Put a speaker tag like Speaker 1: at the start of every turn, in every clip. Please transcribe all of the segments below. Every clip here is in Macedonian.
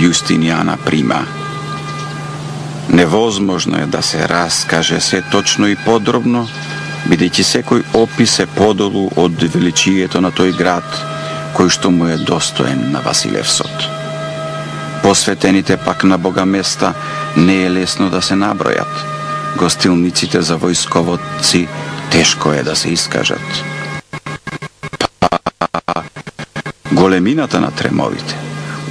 Speaker 1: Јустинијана Прима. Невозможно е да се раскаже се точно и подробно, бидејќи секој опис е подолу од величието на тој град, кој што му е достоен на Василевсот. Посветените пак на Бога места не е лесно да се набројат. Гостилниците за војсковоци тешко е да се искажат. Големината на тремовите,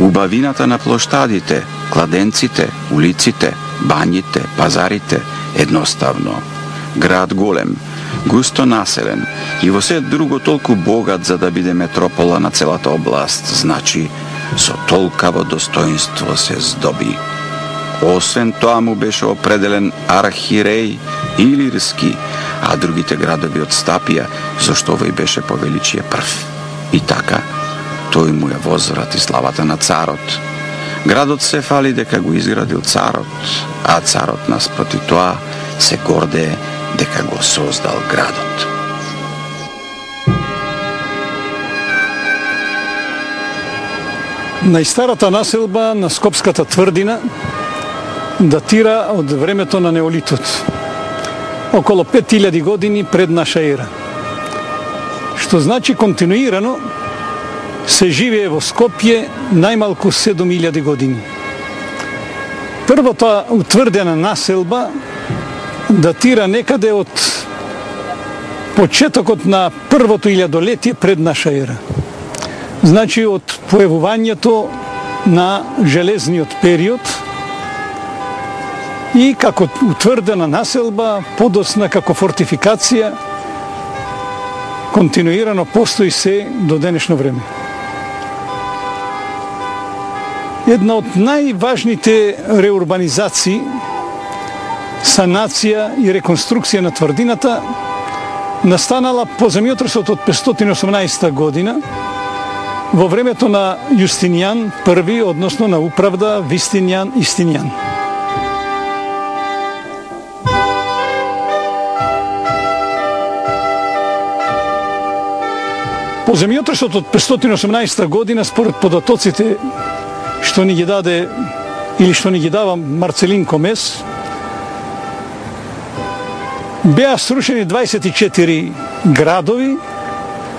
Speaker 1: убавината на плоштадите, кладенците, улиците, бањите, пазарите, едноставно. Град голем, густо населен и во се друго толку богат за да биде метропола на целата област, значи со толкаво достоинство се здоби. Освен тоа му беше определен архиреј Илирски, а другите градови од стапија, зашто овој беше по величие прв. И така, тој му е возврати славата на царот. Градот се фали дека го изградил царот, а царот наспроти тоа се гордее дека го создал градот.
Speaker 2: Најстарата населба на Скопската тврдина датира од времето на неолитот, околу 5000 години пред наша ера, што значи континуирано се живее во Скопје најмалку 7000 години. Првата утврдена населба датира некаде од почетокот на првото илјадолетие пред наша ера. Значи од појавувањето на железниот период и како утврдена населба, подоцна како фортификација, континуирано постои се до денешно време. Една од најважните реурбанизации, санација и реконструкција на тврдината настанала по земјотресот од 518 година во времето на Јустинијан I, односно на управда Вистинијан Истинијан. По земјотресот од 518 година, според податоците што ни ги даде или што ни ги дава Марцелин Комес, беа срушени 24 градови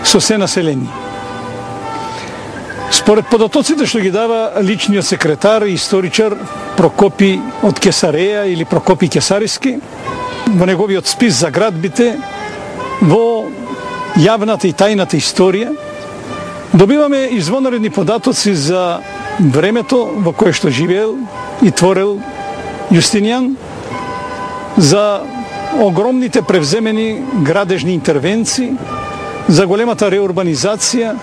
Speaker 2: со се населени. Според податоците што ги дава личниот секретар и историчар Прокопи од Кесареја или Прокопи Кесариски, во неговиот спис за градбите, во јавната и тајната историја, добиваме извонредни податоци за времето во кое што живеел и творел Јустинијан, за огромните превземени градежни интервенции, за големата реурбанизација,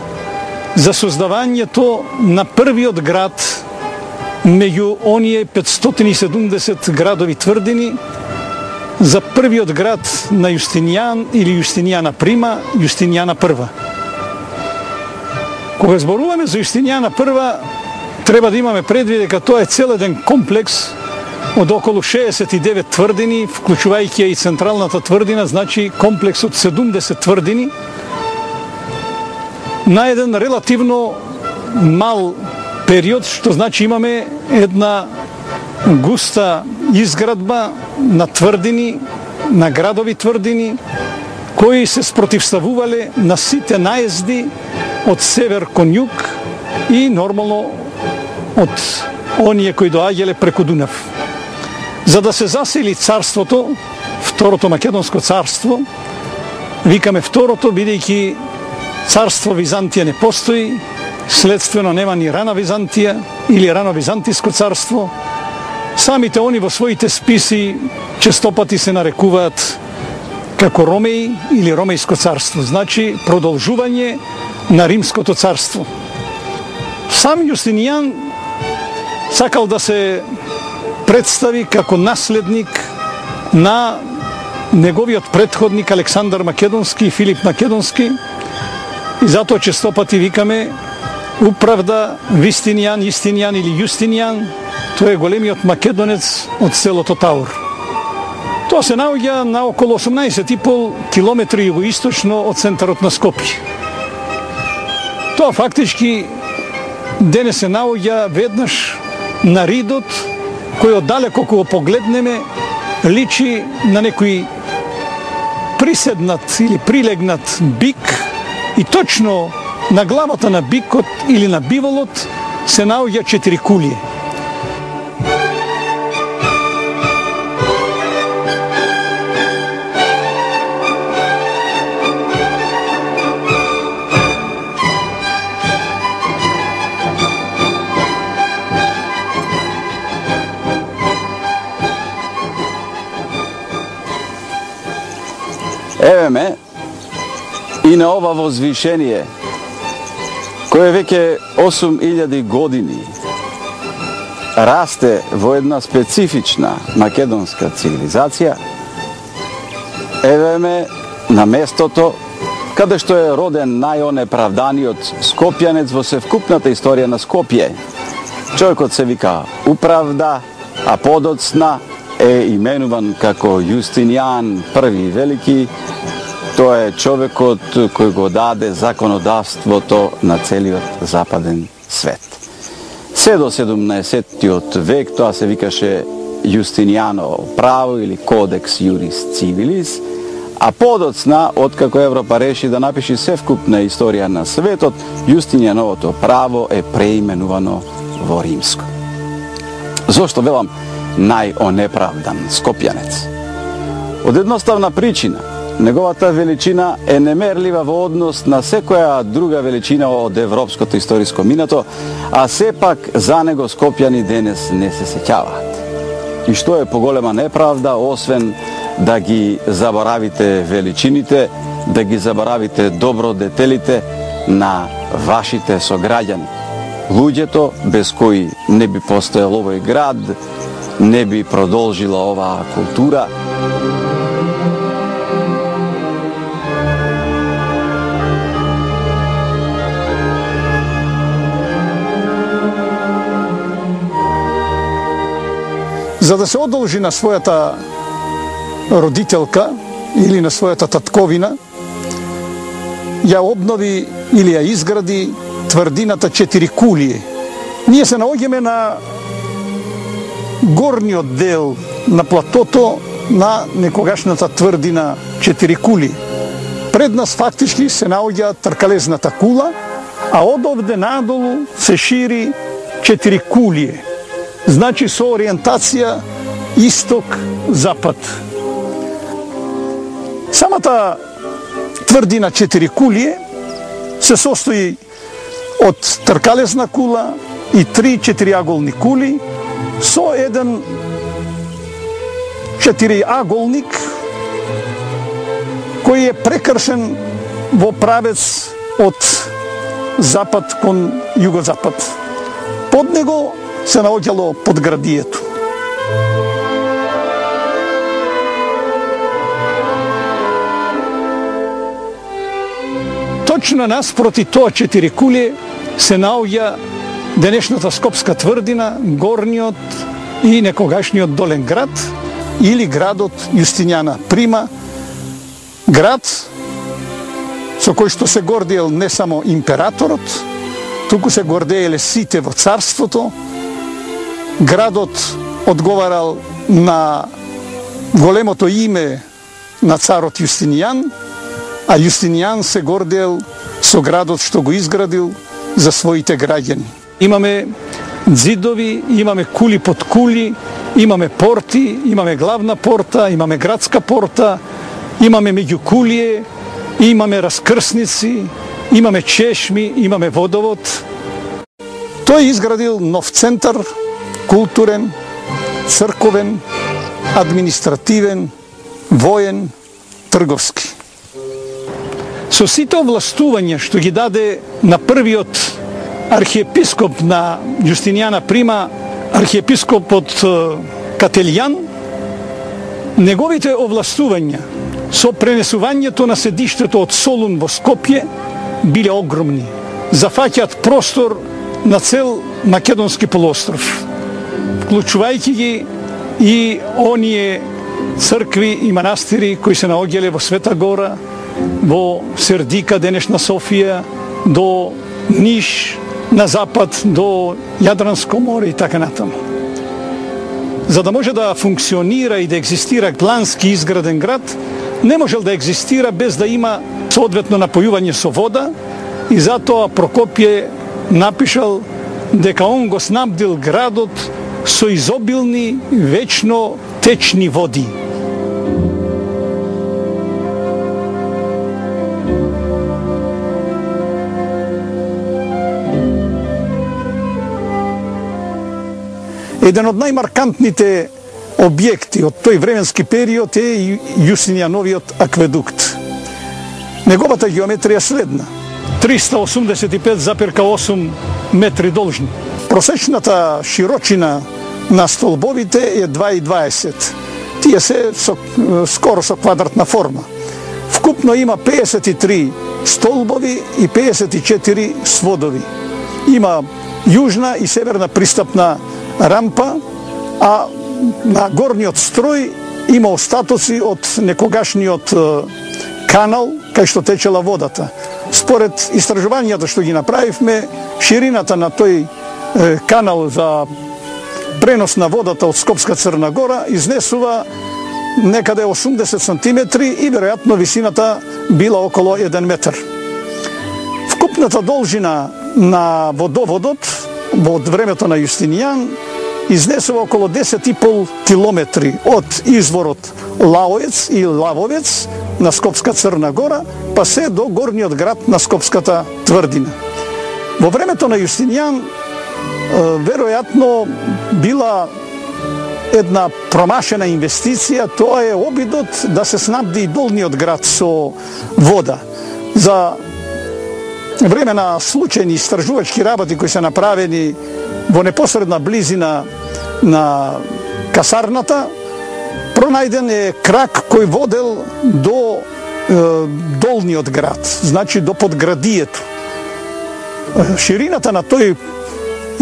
Speaker 2: за создавањето на првиот град меѓу оние 570 градови тврдини, за првиот град на Јустинијан или Јустинијана Прима, Јустинијана I. Кога зборуваме за Јустинијана I, треба да имаме предвид дека тоа е цел еден комплекс од околу 69 тврдини, вклучувајќи и централната тврдина, значи комплекс од 70 тврдини, на еден релативно мал период, што значи имаме една густа изградба на тврдини, на градови тврдини, кои се спротивставувале на сите наезди од север кон југ и нормално од оние кои доаѓале преку Дунав. За да се засили царството, Второто Македонско царство, викаме второто, бидејќи царство Византија не постои, следствено нема ни рана Византија или рано Византиско царство. Самите они во своите списи честопати се нарекуваат како Ромеи или Ромејско царство, значи продолжување на Римското царство. Сам Јустинијан сакал да се представи како наследник на неговиот претходник Александар Македонски и Филип Македонски, и затоа честопати викаме управда Вистинијан, Истинијан или Јустинијан. Тој е големиот македонец од селото Таур. Тоа се наоѓа на околу 18,5 километри југоисточно од центарот на Скопје. Тоа фактички денес се наоѓа веднаш на ридот, кој оддалеко кога погледнеме личи на некој приседнат или прилегнат бик и точно на главата на бикот или на биволот се наоѓа 4 кулие.
Speaker 1: Еве ме и на ова возвишение, кое веќе 8000 години расте во една специфична македонска цивилизација. Еве ме на местото каде што е роден најонеправданиот скопјанец во севкупната историја на Скопје. Човекот се вика Управда, а подоцна е именуван како Јустинијан први велики. Тој е човекот кој го даде законодавството на целиот западен свет. Се до 17-тиот век тоа се викаше Јустинијаново право или Кодекс Јурис Цивилис, а подоцна, откако Европа реши да напиши севкупна историја на светот, Јустинијановото право е преименувано во римско. Зошто велам најонеправдан скопјанец? Од едноставна причина. Неговата величина е немерлива во однос на секоја друга величина од европското историско минато, а сепак за него скопјани денес не се сеќаваат. И што е поголема неправда, освен да ги заборавите величините, да ги заборавите добродетелите на вашите сограѓани. Луѓето без кои не би постоел овој град, не би продолжила оваа култура.
Speaker 2: За да се одолжи на својата родителка или на својата татковина, ја обнови или ја изгради тврдината 4 кулие. Ние се наоѓаме на горниот дел на платото на некогашната тврдина 4 кулие. Пред нас фактички се наоѓа тркалезната кула, а од овде надолу се шири 4 кулие. Значи со ориентација исток-запад. Самата тврдина 4 кулие се состои од тркалезна кула и 3 четириаголни кули со еден четириаголник кој е прекршен во правец од запад кон југозапад. Под него се наоѓало подградието. Точно наспроти тоа 4 кулие се наоѓа денешната Скопска тврдина, горниот и некогашниот долен град или градот Јустинијана Прима, град со кој што се гордеел не само императорот, туку се гордееле сите во царството. Градот одговарал на големото име на царот Јустинијан, а Јустинијан се гордел со градот што го изградил за своите граѓани. Имаме ѕидови, имаме кули под кули, имаме порти, имаме главна порта, имаме градска порта, имаме меѓукулие, имаме раскрсници, имаме чешми, имаме водовод. Тој изградил нов центар, културен, црковен, административен, воен, трговски. Со сите овластувања што ги даде на првиот архиепископ на Јустинијана Прима, архиепископот Кателијан, неговите овластувања со пренесувањето на седиштето од Солун во Скопје биле огромни. Зафаќаат простор на цел Македонски полуостров, вклучувајќи ги и оние цркви и манастири кои се наоѓале во Света Гора, во Сердика, денешна Софија, до Ниш, на запад до Јадранско море и така натаму. За да може да функционира и да екзистира плански изграден град, не можел да екзистира без да има соодветно напојување со вода, и затоа Прокопије напишал дека он го снабдил градот со изобилни вечно течни води. Еден од најмаркантните објекти од тој временски период е Јустинијановиот акведукт. Неговата геометрија следна: 385,8 метри должни. Просечната широчина на столбовите е 2,20. Тие се скоро со квадратна форма. Вкупно има 53 столбови и 54 сводови. Има јужна и северна пристапна рампа, а на горниот строј има остатоци од некогашниот канал кај што течела водата. Според истражувањата што ги направивме, ширината на тој канал за пренос на водата од Скопска Црна Гора изнесува некаде 80 сантиметри и веројатно висината била около 1 метар. Вкупната должина на водоводот од времето на Јустинијан изнесува около 10,5 километри од изворот Лаовец и Лавовец на Скопска Црна Гора, па се до горниот град на Скопската тврдина. Во времето на Јустинијан веројатно била една промашена инвестиција, тоа е обидот да се снабди и долниот град со вода. За време на случајни истражувачки работи кои се направени во непосредна близина на касарната, пронајден е крак кој водел до долниот град, значи до подградието. Ширината на тој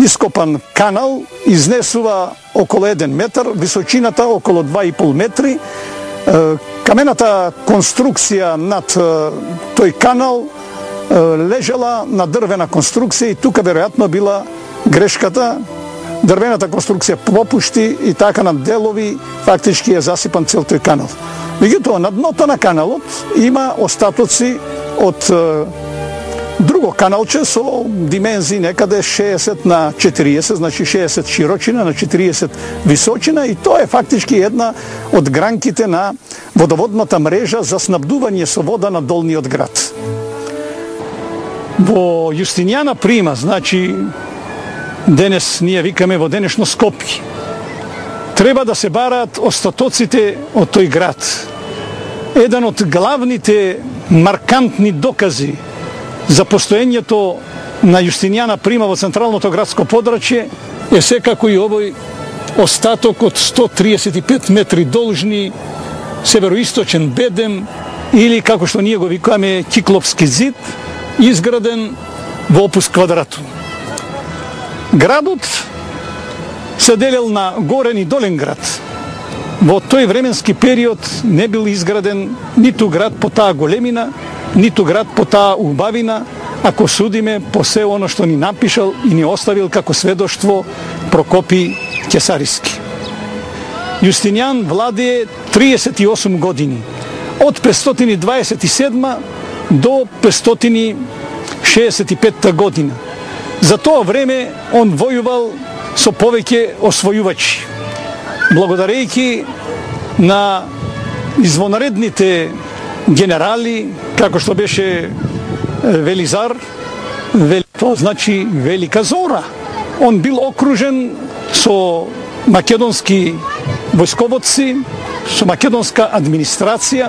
Speaker 2: ископан канал изнесува около 1 метар, височината около 2,5 метри. Камената конструкција над тој канал лежала на дрвена конструкција и тука веројатно била грешката. Дрвената конструкција пропушти и така на делови фактички е засипан цел тој канал. Меѓутоа, на дното на каналот има остатоци од друго каналче со димензии некаде 60 на 40, значи 60 широчина на 40 височина, и тоа е фактички една од гранките на водоводната мрежа за снабдување со вода на долниот град. Во Јустинијана прима, значи денес ние викаме во денешно Скопје, треба да се бараат остатоците од тој град. Еден од главните маркантни докази за постоењето на Јустинијана прима во централното градско подрачје е секако и овој остаток од 135 метри должни североисточен бедем, или како што ние го викаме Киклопски зид, изграден во опус квадратум. Градот се делел на горен и долен град. Во тој временски период не бил изграден ниту град по таа големина, ниту град по таа убавина, ако судиме по се оно што ни напишал и ни оставил како сведоштво Прокопи Кесариски. Јустинијан владее 38 години, од 527 до 565 година. За тоа време он војувал со повеќе освојувачи. Благодарејќи на извонредните генерали, како што беше Велизар, тоа значи Велика Зора. Он бил окружен со македонски војсководци, со македонска администрација.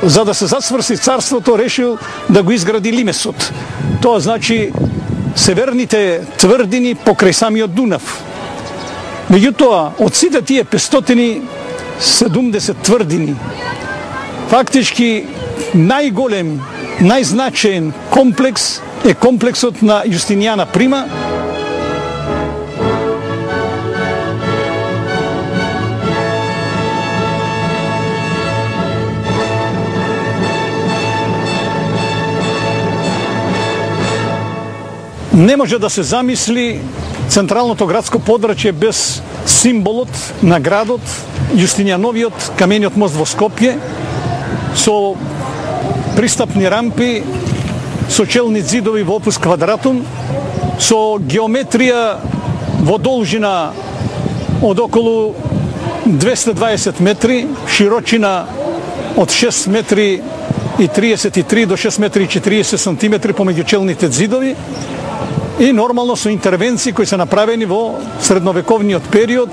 Speaker 2: За да се засврси царството, решил да го изгради Лимесот. Тоа значи северните тврдини покрај самиот Дунав. Меѓутоа, од сите тие 570 тврдини, фактички најголем, најзначаен комплекс е комплексот на Јустинијана прима. Не може да се замисли централното градско подрачје без символот на градот, Јустинијановиот камениот мост во Скопје, со пристапни рампи, со челни ѕидови во опус квадратум, со геометрија во должина од околу 220 метри, широчина од 6 метри и 33 до 6 метри и 40 сантиметри помеѓу челните ѕидови и нормално со интервенции кои се направени во средновековниот период,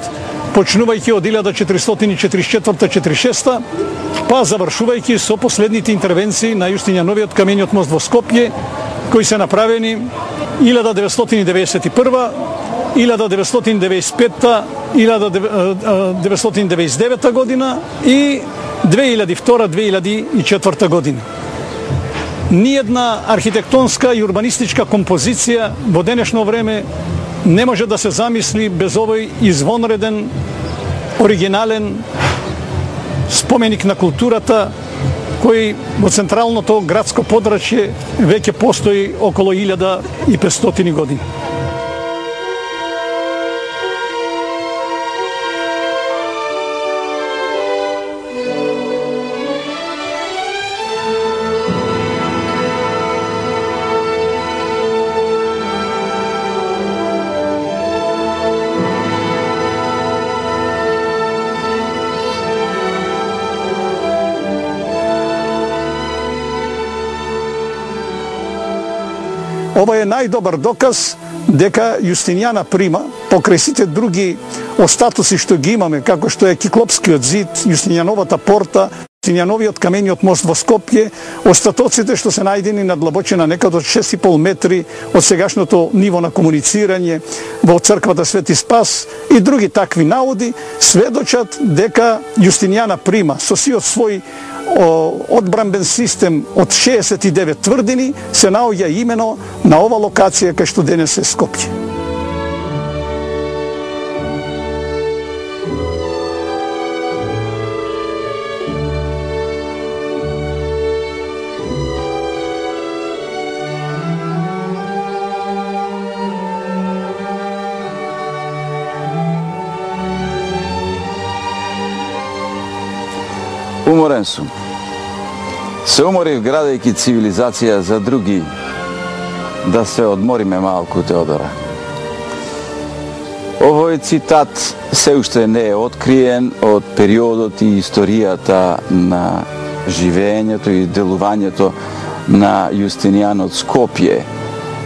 Speaker 2: почнувајќи од 1444-46, па завршувајќи со последните интервенции на Јустинијановиот камениот мост во Скопје, кои се направени 1991, 1995, 1999 година и 2002-2004 година. Ниедна архитектонска и урбанистичка композиција во денешно време не може да се замисли без овој извонреден, оригинален споменик на културата, кој во централното градско подрачје веќе постои околу 1500 години. Ова е најдобар доказ дека Јустинијана Прима, покрај сите други остатоци што ги имаме, како што е Киклопскиот зид, Јустинијановата порта, Јустинијановиот камениот мост во Скопје, остатоците што се најдени на длабочина некаде од 6,5 метри од сегашното ниво на комуницирање во црквата Свети Спас и други такви наводи, сведочат дека Јустинијана Прима со сиот свој одбранбен систем од 69 тврдини се наоѓа имено на ова локација кај што денес е Скопје.
Speaker 1: Уморен сум. Се уморив градејќи цивилизација за други, да се одмориме малку, Теодора. Овој цитат се уште не е откриен од периодот и историјата на живењето и делувањето на Јустинијан од Скопје,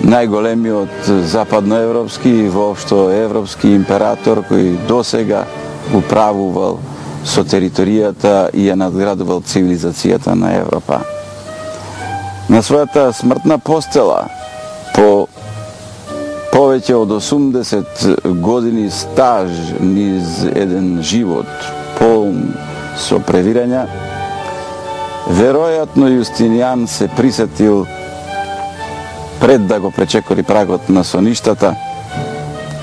Speaker 1: најголемиот западноевропски и воопшто европски император кој досега управувал со територијата и ја надградувал цивилизацијата на Европа. На својата смртна постела, по повеќе од 80 години стаж низ еден живот полн со превирања, веројатно Јустинијан се присетил пред да го пречекори прагот на соништата,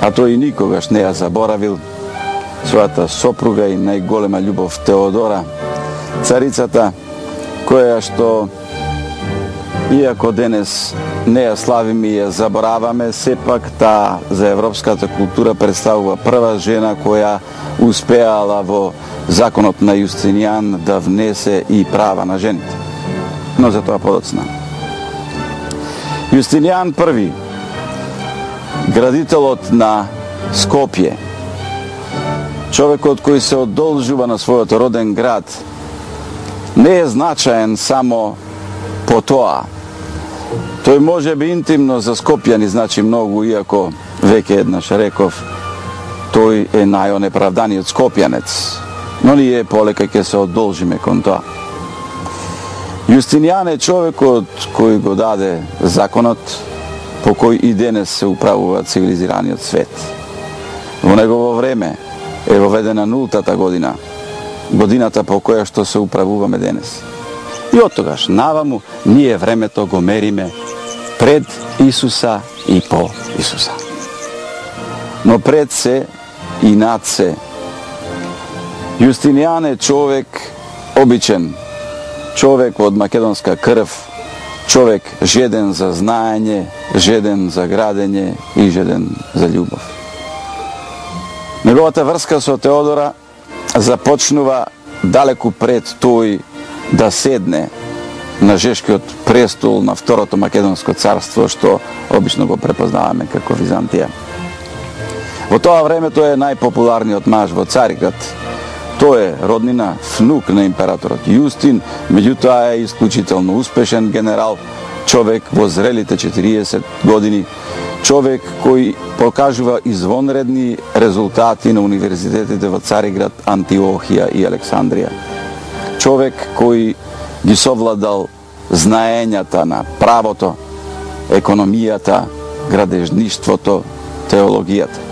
Speaker 1: а тој и никогаш не ја заборавил својата сопруга и најголема љубов Теодора, царицата, која што, иако денес не ја славиме и ја забораваме, сепак таа за европската култура представува прва жена која успеала во законот на Јустинијан да внесе и права на жените. Но за тоа подоцна. Јустинијан први, градителот на Скопје, човекот кој се одолжува на својот роден град, не е значаен само по тоа. Тој може би интимно за скопјани значи многу, иако веќе еднаш реков, тој е најонеправданиот скопјанец, но ние полека ќе се одолжиме кон тоа. Јустинијан е човекот кој го даде законот по кој и денес се управува цивилизираниот свет. Во негово време е воведена нултата година, годината по која што се управуваме денес. И од тогаш наваму ние времето го мериме пред Исуса и по Исуса. Но пред се и над се, Јустинијан е човек обичен, човек од македонска крв, човек жеден за знаење, жеден за градење и жеден за љубов. Неговата врска со Теодора започнува далеку пред тој да седне на жешкиот престол на Второто Македонско царство, што обично го препознаваме како Византија. Во тоа време тој е најпопуларниот маж во Цариград. Тој е роднина, внук на императорот Јустин, меѓутоа е исклучително успешен генерал, човек во зрелите 40 години, човек кој покажува извонредни резултати на универзитетите во Цариград, Антиохија и Александрија. Човек кој ги совладал знаењата на правото, економијата, градежништвото, теологијата.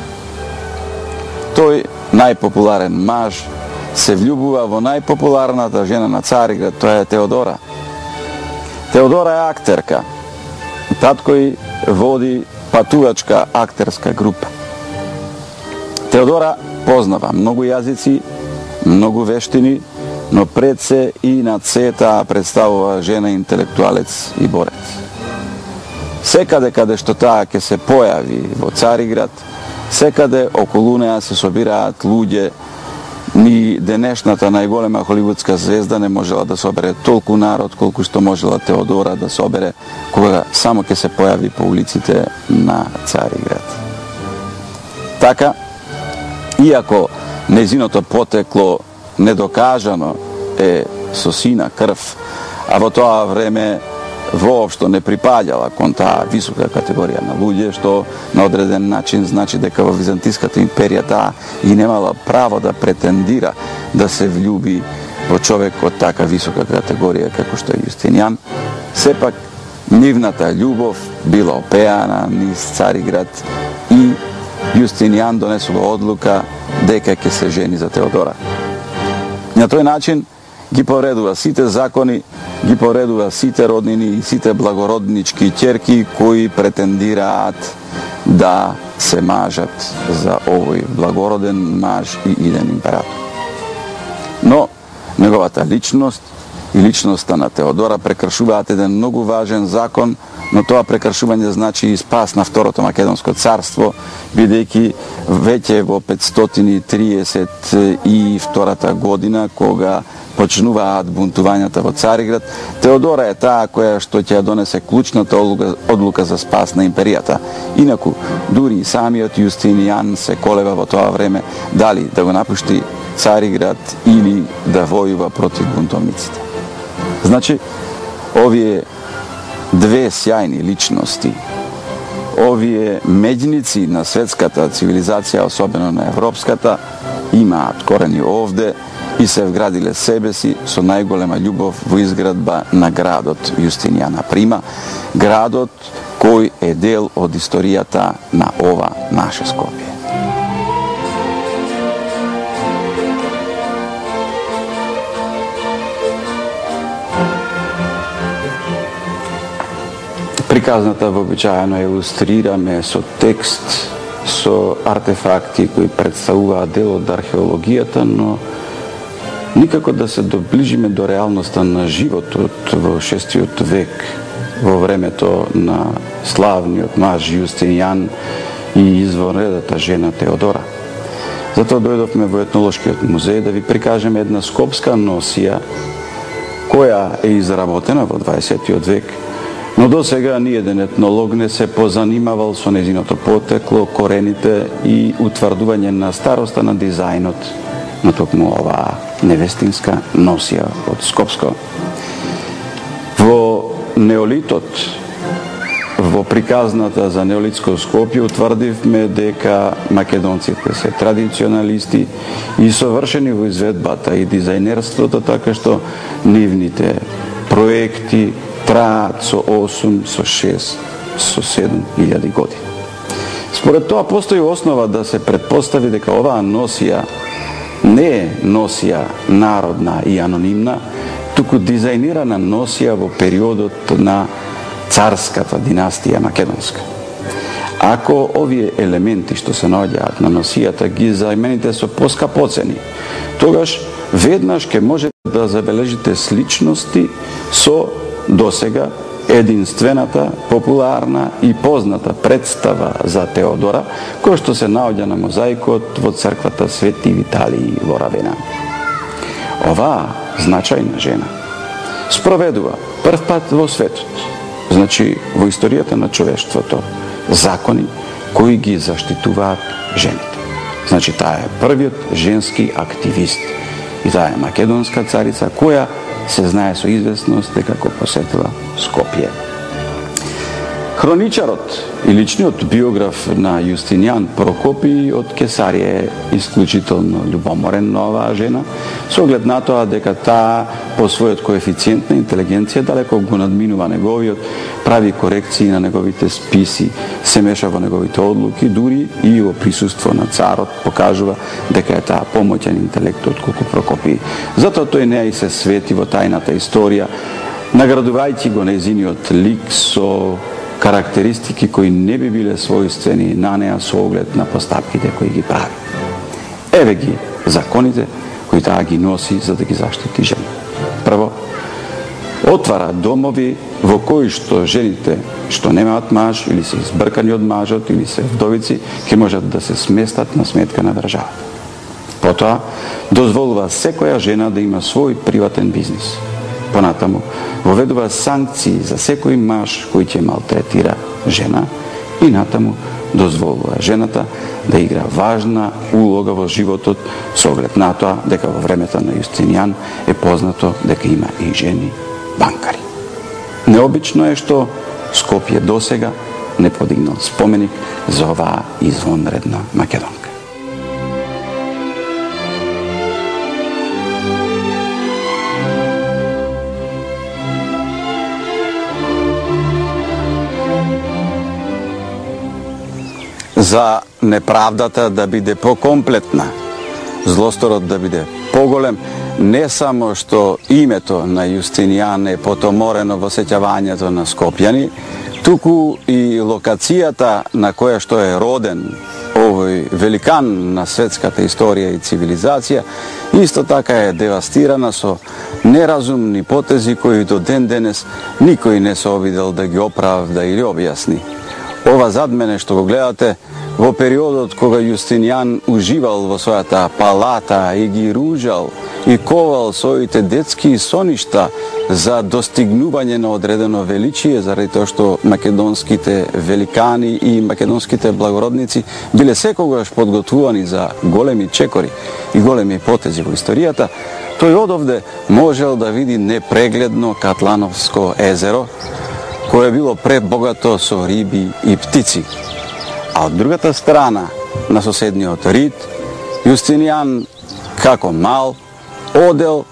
Speaker 1: Тој најпопуларен маж се влюбува во најпопуларната жена на Цариград, тоа е Теодора. Теодора е актерка. Таткој води патувачка актерска група. Теодора познава многу јазици, многу вештини, но пред се и над се таа представува жена интелектуалец и борец. Секаде каде што таа ќе се појави во Цариград, секаде околу неа се собираат луѓе. Ни денешната најголема холивудска звезда не можела да собере толку народ колку што можела Теодора да собере кога само ќе се појави по улиците на Цариград. Така, иако нејзиното потекло недокажано е со сина крв, а во тоа време воопшто не припаѓала кон таа висока категорија на луѓе, што на одреден начин значи дека во Византиската империја таа и немала право да претендира да се влюби во човек од така висока категорија како што е Јустинијан. Сепак, нивната љубов била опеана низ Цариград и Јустинијан донесува одлука дека ќе се жени за Теодора. На тој начин ги повредува сите закони, ги повредува сите роднини и сите благороднички ќерки кои претендираат да се мажат за овој благороден маж и иден император. Но неговата личност и личноста на Теодора прекршуваат еден многу важен закон, но тоа прекршување значи и спас на Второто Македонско царство, бидејќи веќе во 532 година, кога почнуваат бунтувањата во Цариград, Теодора е таа која што ќе донесе клучната одлука за спас на империјата. Инаку, дури и самиот Јустинијан се колева во тоа време дали да го напушти Цариград или да војува против бунтовниците. Значи, овие две сјајни личности, овие меѓници на светската цивилизација, особено на европската, имаат корени овде и се вградиле себе си со најголема љубов во изградба на градот Јустинијана Прима, градот кој е дел од историјата на ова наше Скопје. Приказната вообичаено илустрираме со текст, со артефакти кои представуваат дел од археологијата, но никако да се доближиме до реалноста на животот во 6 век, во времето на славниот маж Јустинијан и извонредата жена Теодора. Затоа дојдовме во етнолошкиот музеј да ви прикажеме една скопска носија која е изработена во 20 век, но до сега ниеден етнолог не се позанимавал со нејзиното потекло, корените и утврдување на староста на дизајнот на токму оваа невестинска носија од Скопско. Во неолитот, во приказната за неолитско Скопје, утврдивме дека македонците се традиционалисти и совршени во изведбата и дизајнерството, така што нивните проекти траат со 8, со 6, со 7 илјади години. Според тоа, постои основа да се предпостави дека оваа носија не е носија народна и анонимна, туку дизајнирана носија во периодот на царската династија македонска. Ако овие елементи што се наоѓаат на носијата ги замените со поскапоцени, тогаш веднаш ќе можете да забележите сличности со досега единствената, популарна и позната представа за Теодора, која што се наоѓа на мозаикот во црквата Свети Виталий во Равена. Оваа значајна жена спроведува прв пат во светот, значи во историјата на човештвото, закони кои ги заштитуваат жените. Значи таа е првиот женски активист и таа е македонска царица која се знае со известност дека го посетила Скопје. Хроничарот и личниот биограф на Јустинијан Прокопиј од Кесарија е исклучително љубоморен на оваа жена, со оглед на тоа дека таа по својот коефициент на интелигенција далеко го надминува неговиот, прави корекции на неговите списи, се меша во неговите одлуки, дури и во присуство на царот покажува дека е таа помоќен интелект отколку Прокопиј. Затоа тој не и се свети во тајната историја, наградувајќи го нејзиниот лик со карактеристики кои не би биле својствени на неа со оглед на постапките кои ги прави. Еве ги законите кои таа ги носи за да ги заштити жени. Прво, отвара домови во кои што жените што немаат маж или се избркани од мажот или се вдовици ќе можат да се сместат на сметка на државата. Потоа, дозволува секоја жена да има свој приватен бизнис. Понатаму, воведува санкции за секој маж кој ќе малтретира жена и натаму дозволува жената да игра важна улога во животот со оглед на тоа дека во времето на Јустинијан е познато дека има и жени банкари. Необично е што Скопје досега не подигнал споменик за оваа извонредна македонка. За неправдата да биде покомплетна, злосторот да биде поголем, не само што името на Јустинијан е потоморено во сеќавањето на скопјани, туку и локацијата на која што е роден овој великан на светската историја и цивилизација, исто така е девастирана со неразумни потези кои до ден денес никој не се обидел да ги оправда или објасни. Ова зад мене што го гледате, во периодот кога Јустинијан уживал во својата палата и ги ружал и ковал своите детски соништа за достигнување на одредено величие, заради тоа што македонските великани и македонските благородници биле секогаш подготвувани за големи чекори и големи потези во историјата, тој одовде можел да види непрегледно Катлановско езеро, кое било пребогато со риби и птици. А од другата страна, на соседниот Рид, Јустинијан, како мал, одел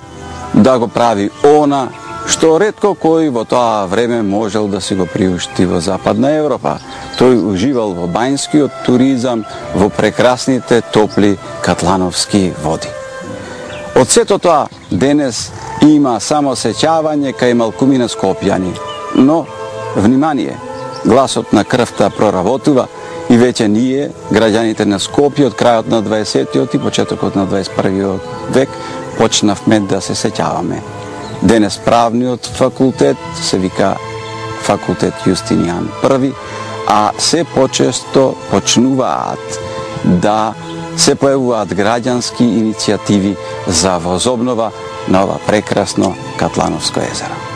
Speaker 1: да го прави она што ретко кој во тоа време можел да си го приушти во Западна Европа. Тој уживал во бањскиот туризам, во прекрасните топли катлановски води. Од сето тоа денес има само сеќавање кај малкумина скопјани, но внимание, гласот на крвта проработува и веќе ние, граѓаните на Скопје, од крајот на 20-тиот и почетокот на 21 век, почнавме да се сеќаваме. Денес правниот факултет се вика факултет Јустинијан I, а се почесто почнуваат да се појавуваат граѓански иницијативи за возобнова на ова прекрасно Катлановско езеро.